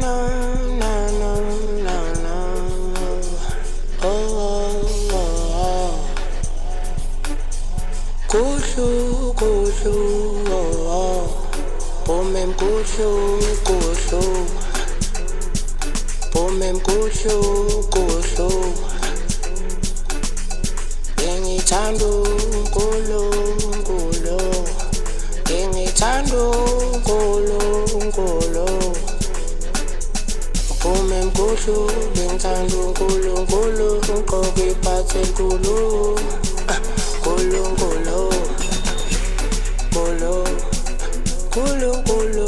no, no, no, no, no. Oh, oh, oh. Kuhlu, kuhlu, oh, oh. Pomem kuhlu, kuhlu. Pomem kuhlu, kuhlu. Ngithanda uNkulunkulu. Ngithanda uNkulunkulu. Pomem kuhlu, ngithanda uNkulunkulu. Ngqoke iphathi enkulu. Nkulunkulu. Kulu, kulu,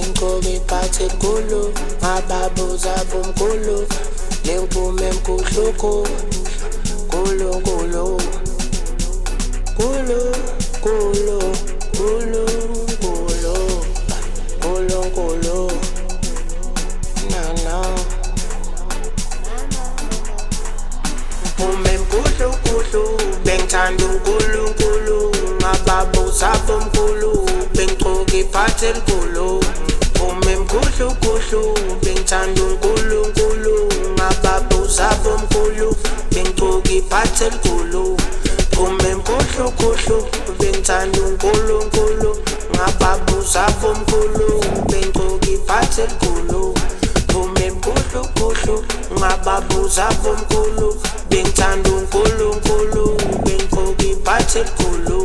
ngqoke iphathi enkulu. Ngababuza bomkhulu. Lempumem kuhluku. Kulu, kulu. Kulu, kulu, kulu, kulu. Kulu, kulu. No, no. Pomem kuhlu, kuhlu. Bengithanda uNkulunkulu. Ngababuza bomkhulu. Bengqoke iphathi enkulu. Pomem kuhlu, kuhlu. Bengithanda uNkulunkulu. Ngababuza bomkhulu. Bengqoke iphathi enkulu. Pomem kuhlu, kuhlu. Bengithanda uNkulunkulu. Ngababuza bomkhulu. Bengqoke iphathi enkulu. Pomem kuhlu, kuhlu. Ngababuza bomkhulu. Bengithanda uNkulunkulu. Bengqoke iphathi enkulu.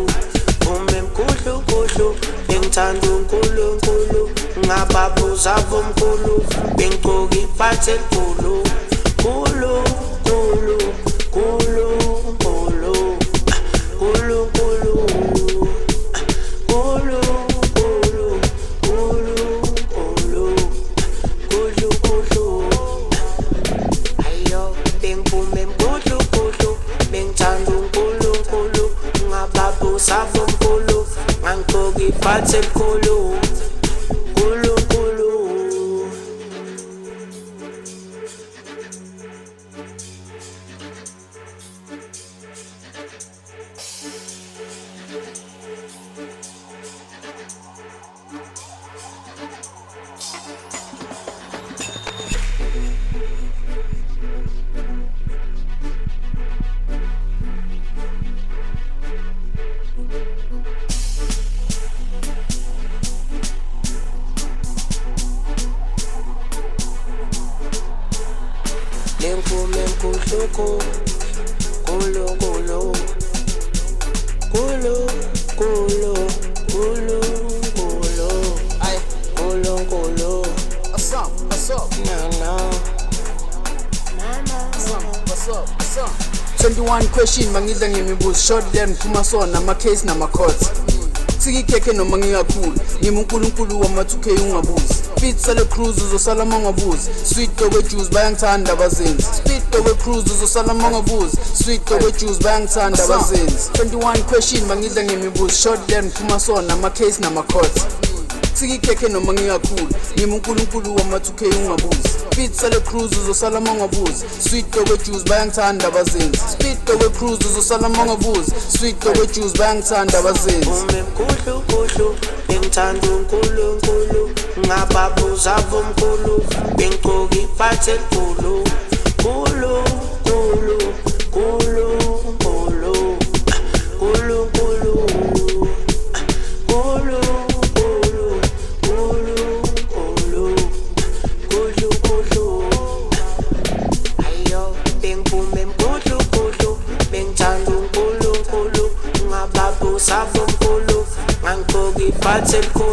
Pomem kuhlu, kuhlu. Bengithanda uNkulunkulu. Ngababuza bomkhulu. Bengqoke iphathi enkulu. Kulu, kulu, kulu, kulu. Kulu, kulu. Kulu, kulu, kulu, kulu. Kulu, kulu. Ayo, bengipumem kuhlu, kuhlu. Bengithanda uNkulunkulu. Ngababuza bomkhulu. Ngangqoke iphathi enkulu. Kulu, kulu. Lempumem kuhluku. Kulu, kulu. Kulu, kulu, kulu, kulu. Aye, Kulu, kulu. what's up? What's up? No, no. What's up? What's up? 21 question mangidla ngemibuzo short then phuma sona ama case nama courts. Sikikhekhe noma ngingakhulu ngimi uNkulunkulu wama2K ungabuzi. Speed sale cruise uzosala mangabuzi. Sweet dog juice bayangithanda abazenzi. Speed dog cruise uzosala mangabuzi. Sweet dog juice bayangithanda abazenzi. 21 question mangidla ngemibuzo short then phuma sona ama case nama courts. Sikikhekhe noma ngingakhulu ngimi uNkulunkulu wama2K ungabuzi. Speed sale cruise uzosala mangabuzi. Sweet dog juice bayangithanda abazenzi. Speed dog cruise uzosala mangabuzi. Sweet dog juice bayangithanda abazenzi. Pomem kuhlu, kuhlu. Bengithanda uNkulunkulu. Ngababuza bomkhulu. Bengqoke iphathi enkulu. Kulu, kulu, kulu, kulu. Kulu, kulu. Kulu, kulu, kulu, kulu. Kulu, kulu. Ayo, bengipumem kuhlu, kuhlu. Bengithanda uNkulunkulu. Ngababuza bomkhulu. Ngangqoke iphathi enkulu.